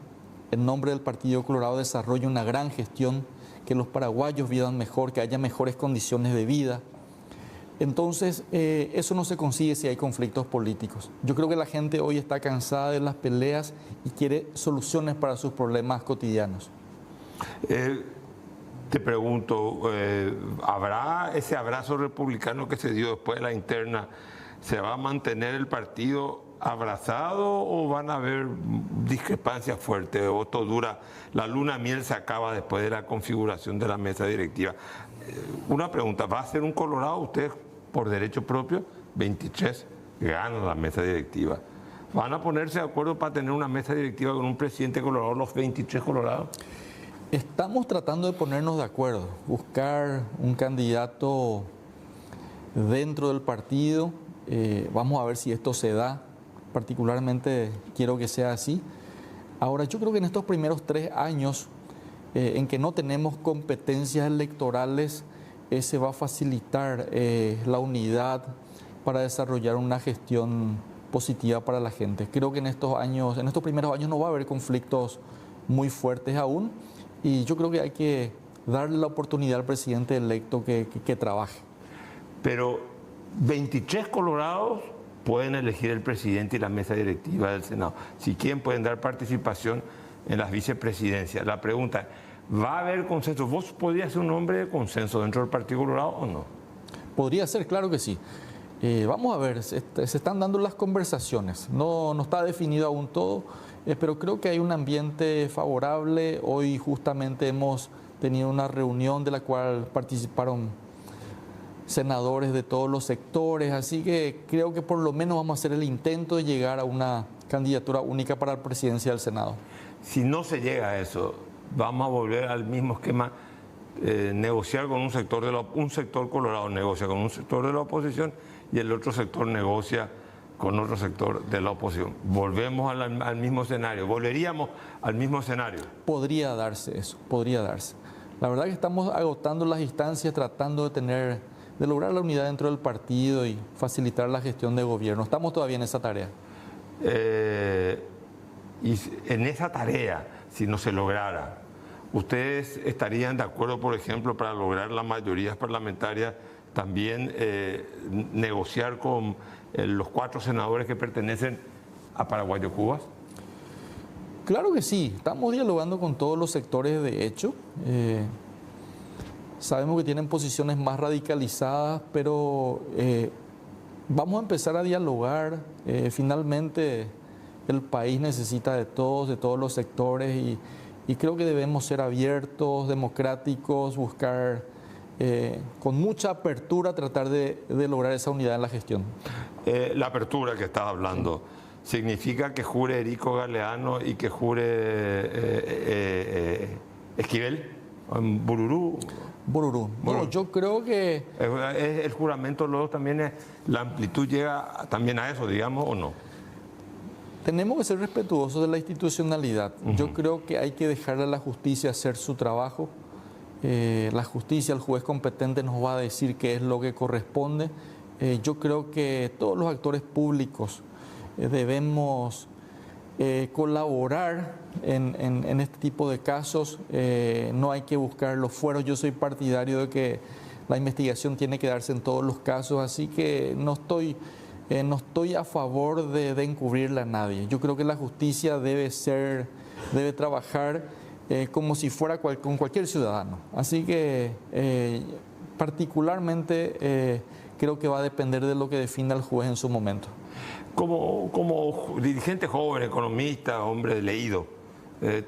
en nombre del Partido Colorado, desarrolle una gran gestión, que los paraguayos vivan mejor, que haya mejores condiciones de vida. Entonces, eso no se consigue si hay conflictos políticos. Yo creo que la gente hoy está cansada de las peleas y quiere soluciones para sus problemas cotidianos. Te pregunto, ¿habrá ese abrazo republicano que se dio después de la interna? ¿Se va a mantener el partido abrazado o van a haber discrepancias fuertes? ¿O esto dura, la luna de miel se acaba después de la configuración de la mesa directiva? Una pregunta, ¿va a ser un Colorado? Ustedes, por derecho propio, 23 ganan la mesa directiva. ¿Van a ponerse de acuerdo para tener una mesa directiva con un presidente colorado, los 23 colorados? Estamos tratando de ponernos de acuerdo, buscar un candidato dentro del partido. Vamos a ver si esto se da. Particularmente quiero que sea así. Ahora, yo creo que en estos primeros 3 años en que no tenemos competencias electorales, se va a facilitar la unidad para desarrollar una gestión positiva para la gente. Creo que en estos primeros años no va a haber conflictos muy fuertes aún y yo creo que hay que darle la oportunidad al presidente electo que trabaje. Pero 23 colorados pueden elegir el presidente y la mesa directiva del Senado. Si quieren, pueden dar participación en las vicepresidencias. La pregunta, ¿va a haber consenso? ¿Vos podrías ser un hombre de consenso dentro del Partido Colorado o no? Podría ser, claro que sí. Vamos a ver, se están dando las conversaciones. No está definido aún todo, pero creo que hay un ambiente favorable. Hoy justamente hemos tenido una reunión de la cual participaron senadores de todos los sectores, así que creo que por lo menos vamos a hacer el intento de llegar a una candidatura única para la presidencia del Senado. Si no se llega a eso, vamos a volver al mismo esquema, negociar con un sector un sector colorado negocia con un sector de la oposición y el otro sector negocia con otro sector de la oposición. Volvemos al mismo escenario, volveríamos al mismo escenario. Podría darse eso, podría darse. La verdad que estamos agotando las instancias, tratando de lograr la unidad dentro del partido y facilitar la gestión de gobierno. Estamos todavía en esa tarea. Y en esa tarea, si no se lograra, ¿ustedes estarían de acuerdo, por ejemplo, para lograr las mayorías parlamentarias, también negociar con los 4 senadores que pertenecen a Paraguayo Cubas? Claro que sí, estamos dialogando con todos los sectores de hecho. Sabemos que tienen posiciones más radicalizadas, pero vamos a empezar a dialogar. Finalmente el país necesita de todos los sectores y creo que debemos ser abiertos, democráticos, buscar con mucha apertura tratar de lograr esa unidad en la gestión. La apertura que estás hablando, ¿significa que jure Erico Galeano y que jure Esquivel en Bururú? Bururú. No, yo creo que... ¿El juramento luego también, la amplitud llega también a eso, digamos, o no? Tenemos que ser respetuosos de la institucionalidad. Yo creo que hay que dejarle a la justicia hacer su trabajo. La justicia, el juez competente nos va a decir qué es lo que corresponde. Yo creo que todos los actores públicos debemos colaborar en este tipo de casos. No hay que buscar los fueros. Yo soy partidario de que la investigación tiene que darse en todos los casos, así que no estoy a favor de encubrirle a nadie. Yo creo que la justicia debe trabajar como si fuera con cualquier ciudadano. Así que particularmente creo que va a depender de lo que defina el juez en su momento. Como dirigente joven, economista, hombre leído,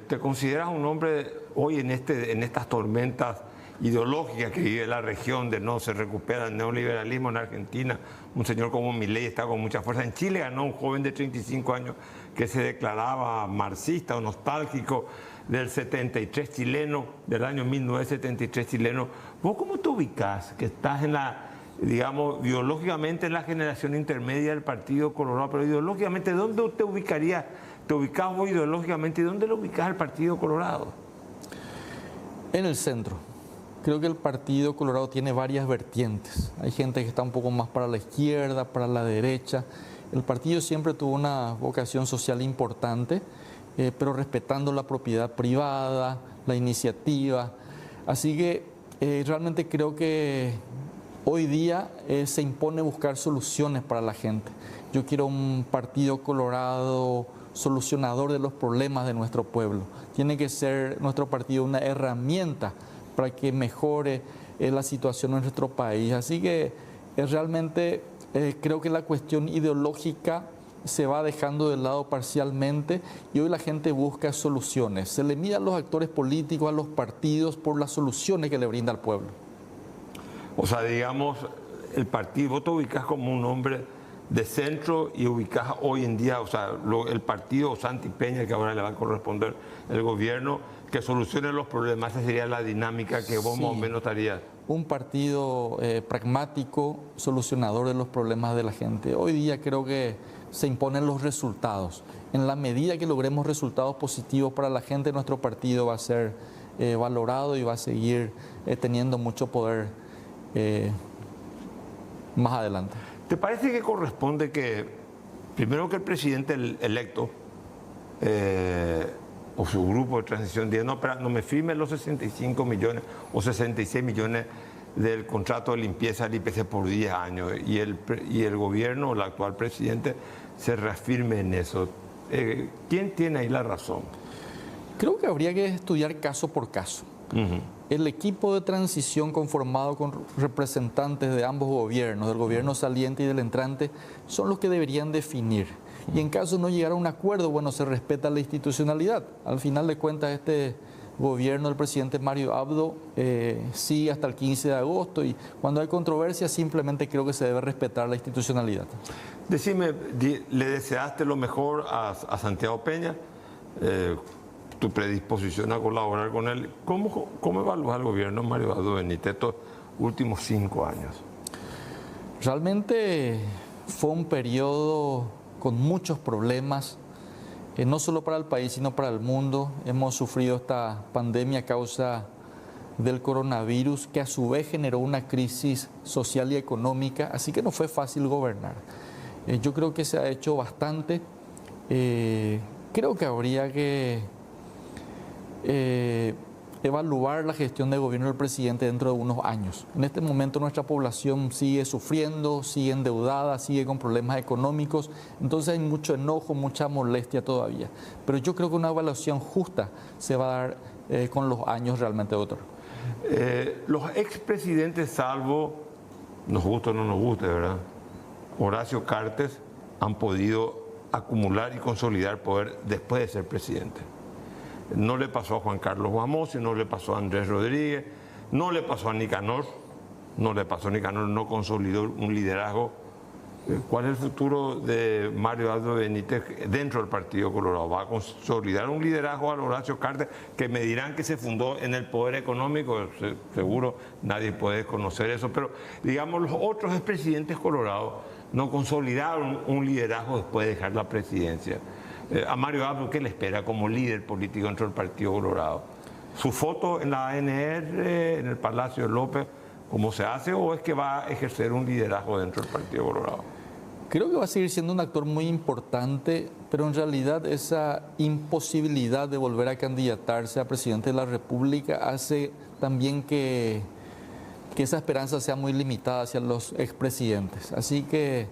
¿te consideras un hombre hoy en estas tormentas ideológicas que vive la región, de no se recupera el neoliberalismo en Argentina? Un señor como Milei está con mucha fuerza. En Chile ganó un joven de 35 años que se declaraba marxista o nostálgico del 73 chileno, del año 1973 chileno. ¿Vos cómo te ubicás? Que estás digamos, biológicamente en la generación intermedia del Partido Colorado, pero ideológicamente, ¿dónde te ubicarías? ¿Te ubicás vos ideológicamente y dónde lo ubicás al Partido Colorado? En el centro. Creo que el Partido Colorado tiene varias vertientes. Hay gente que está un poco más para la izquierda, para la derecha. El partido siempre tuvo una vocación social importante, pero respetando la propiedad privada, la iniciativa. Así que realmente creo que hoy día se impone buscar soluciones para la gente. Yo quiero un Partido Colorado solucionador de los problemas de nuestro pueblo. Tiene que ser nuestro partido una herramienta para que mejore la situación en nuestro país. Así que realmente creo que la cuestión ideológica se va dejando de lado parcialmente y hoy la gente busca soluciones. Se le mira a los actores políticos, a los partidos, por las soluciones que le brinda al pueblo. O sea, digamos, el partido, vos te ubicás como un hombre de centro y ubicás hoy en día, o sea, el partido Santi Peña, que ahora le va a corresponder el gobierno, que solucione los problemas. Esa sería la dinámica que vos más o menos estarías. Un partido pragmático, solucionador de los problemas de la gente. Hoy día creo que se imponen los resultados. En la medida que logremos resultados positivos para la gente, nuestro partido va a ser valorado y va a seguir teniendo mucho poder más adelante. ¿Te parece que corresponde que, primero, que el presidente electo o su grupo de transición diga, no, espera, no me firme los 65 millones o 66 millones del contrato de limpieza del IPC por 10 años y el gobierno, el actual presidente, se reafirme en eso. ¿Quién tiene ahí la razón? Creo que habría que estudiar caso por caso. El equipo de transición conformado con representantes de ambos gobiernos, del gobierno saliente y del entrante, son los que deberían definir. Y en caso de no llegar a un acuerdo, bueno, se respeta la institucionalidad. Al final de cuentas, este gobierno del presidente Mario Abdo sigue hasta el 15 de agosto y cuando hay controversia simplemente creo que se debe respetar la institucionalidad. Decime, ¿le deseaste lo mejor a Santiago Peña? Tu predisposición a colaborar con él. ¿Cómo evalúas al gobierno Mario Abdo Benítez estos últimos 5 años? Realmente fue un periodo con muchos problemas, no solo para el país, sino para el mundo. Hemos sufrido esta pandemia a causa del coronavirus, que a su vez generó una crisis social y económica, así que no fue fácil gobernar. Yo creo que se ha hecho bastante. Creo que habría que evaluar la gestión de gobierno del presidente dentro de unos años. En este momento nuestra población sigue sufriendo, sigue endeudada, sigue con problemas económicos, entonces hay mucho enojo, mucha molestia todavía. Pero yo creo que una evaluación justa se va a dar con los años realmente, doctor. Los expresidentes, salvo, nos guste o no nos guste, ¿verdad?, Horacio Cartes, han podido acumular y consolidar poder después de ser presidente. No le pasó a Juan Carlos Guamossi, no le pasó a Andrés Rodríguez, no le pasó a Nicanor, no consolidó un liderazgo. ¿Cuál es el futuro de Mario Abdo Benítez dentro del Partido Colorado? ¿Va a consolidar un liderazgo al Horacio Cartes, que me dirán que se fundó en el poder económico? Seguro nadie puede conocer eso, pero digamos los otros expresidentes colorados no consolidaron un liderazgo después de dejar la presidencia. A Mario Abdo, ¿qué le espera como líder político dentro del Partido Colorado? ¿Su foto en la ANR, en el Palacio de López, cómo se hace, o es que va a ejercer un liderazgo dentro del Partido Colorado? Creo que va a seguir siendo un actor muy importante, pero en realidad esa imposibilidad de volver a candidatarse a presidente de la República hace también que esa esperanza sea muy limitada hacia los expresidentes. Así que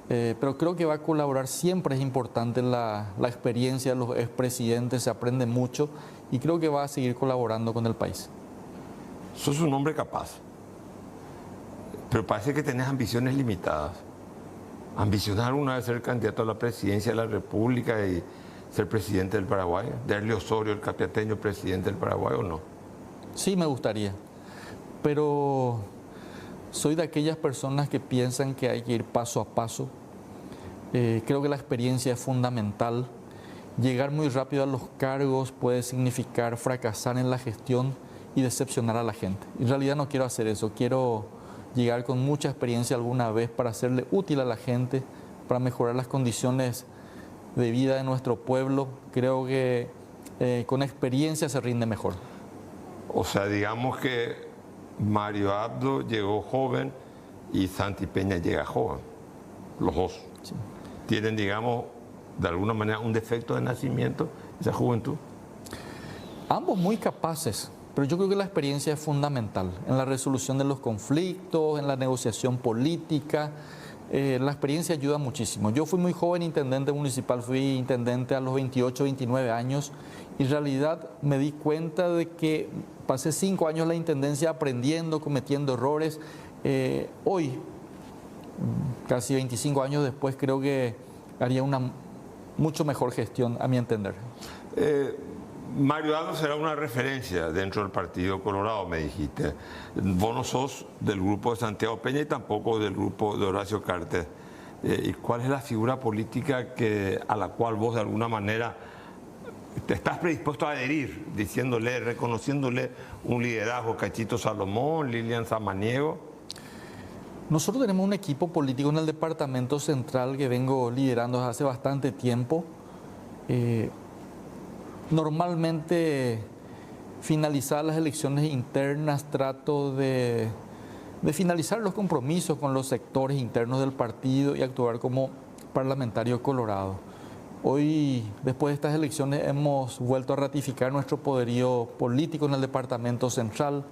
pero creo que va a colaborar, siempre es importante la experiencia de los expresidentes, se aprende mucho y creo que va a seguir colaborando con el país. Sos un hombre capaz, pero parece que tenés ambiciones limitadas. ¿Ambicionar una vez ser candidato a la presidencia de la República y ser presidente del Paraguay? ¿Darle Osorio, el capiateño, presidente del Paraguay, o no? Sí, me gustaría, pero soy de aquellas personas que piensan que hay que ir paso a paso. Creo que la experiencia es fundamental. Llegar muy rápido a los cargos puede significar fracasar en la gestión y decepcionar a la gente. En realidad no quiero hacer eso. Quiero llegar con mucha experiencia alguna vez para hacerle útil a la gente, para mejorar las condiciones de vida de nuestro pueblo. Creo que con experiencia se rinde mejor. O sea, digamos que Mario Abdo llegó joven y Santi Peña llega joven. Los dos. Sí. Tienen, digamos, de alguna manera un defecto de nacimiento, esa juventud. Ambos muy capaces, pero yo creo que la experiencia es fundamental en la resolución de los conflictos, en la negociación política. La experiencia ayuda muchísimo. Yo fui muy joven intendente municipal, fui intendente a los 28, 29 años y en realidad me di cuenta de que pasé 5 años en la intendencia aprendiendo, cometiendo errores. Hoy, casi 25 años después, creo que haría una mucho mejor gestión, a mi entender. Mario Abdo será una referencia dentro del Partido Colorado, me dijiste. Vos no sos del grupo de Santiago Peña y tampoco del grupo de Horacio Cartes. ¿Y cuál es la figura política a la cual vos de alguna manera te estás predispuesto a adherir, diciéndole, reconociéndole un liderazgo? Cachito Salomón, Lilian Samaniego. Nosotros tenemos un equipo político en el Departamento Central que vengo liderando desde hace bastante tiempo. Normalmente, finalizadas las elecciones internas, trato de finalizar los compromisos con los sectores internos del partido y actuar como parlamentario colorado. Hoy, después de estas elecciones, hemos vuelto a ratificar nuestro poderío político en el Departamento Central.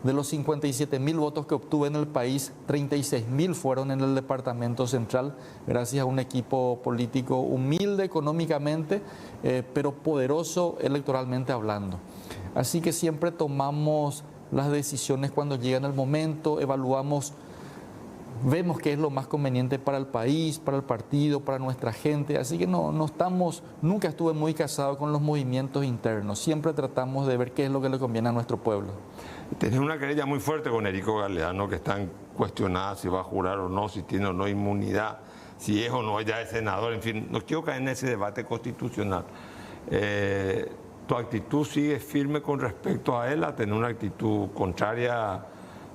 De los 57.000 votos que obtuve en el país, 36.000 fueron en el Departamento Central, gracias a un equipo político humilde económicamente, pero poderoso electoralmente hablando. Así que siempre tomamos las decisiones cuando llega el momento, evaluamos, vemos qué es lo más conveniente para el país, para el partido, para nuestra gente. Así que nunca estuve muy casado con los movimientos internos. Siempre tratamos de ver qué es lo que le conviene a nuestro pueblo. Tenés una querella muy fuerte con Erico Galeano, que están cuestionadas si va a jurar o no, si tiene o no inmunidad, si es o no ya es senador, en fin, no quiero caer en ese debate constitucional. ¿Tu actitud sigue firme con respecto a él, a tener una actitud contraria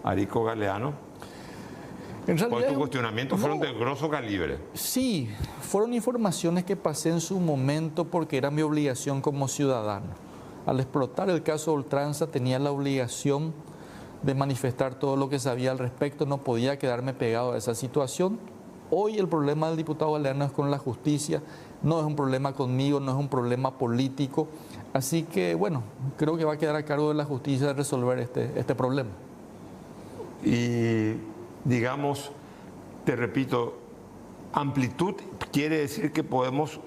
a Erico Galeano? En realidad, porque tus cuestionamientos fueron de grosso calibre. Sí, fueron informaciones que pasé en su momento porque era mi obligación como ciudadano. Al explotar el caso Ultranza tenía la obligación de manifestar todo lo que sabía al respecto, no podía quedarme pegado a esa situación. Hoy el problema del diputado Galeano es con la justicia, no es un problema conmigo, no es un problema político. Así que, bueno, creo que va a quedar a cargo de la justicia de resolver este problema. Y, digamos, te repito, amplitud quiere decir que podemos,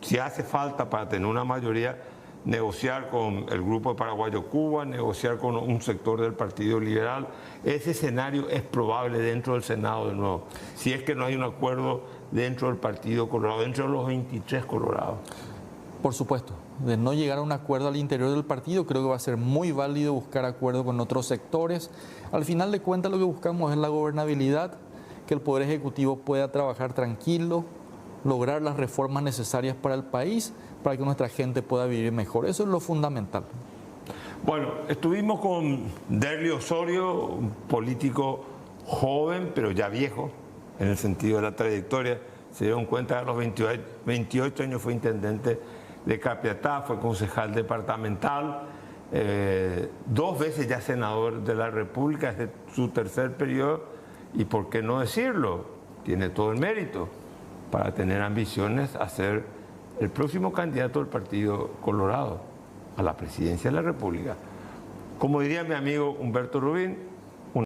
si hace falta para tener una mayoría, negociar con el Grupo de Paraguayo Cuba, negociar con un sector del Partido Liberal. Ese escenario es probable dentro del Senado de nuevo, si es que no hay un acuerdo dentro del Partido Colorado, dentro de los 23 colorados. Por supuesto, de no llegar a un acuerdo al interior del partido, creo que va a ser muy válido buscar acuerdo con otros sectores. Al final de cuentas lo que buscamos es la gobernabilidad, que el Poder Ejecutivo pueda trabajar tranquilo, lograr las reformas necesarias para el país, para que nuestra gente pueda vivir mejor. Eso es lo fundamental. Bueno, estuvimos con Derli Osorio, un político joven, pero ya viejo, en el sentido de la trayectoria. Se dieron cuenta que a los 28 años fue intendente de Capiatá, fue concejal departamental, 2 veces ya senador de la República, es su tercer periodo, y por qué no decirlo, tiene todo el mérito para tener ambiciones a ser el próximo candidato del Partido Colorado a la presidencia de la República. Como diría mi amigo Humberto Rubín,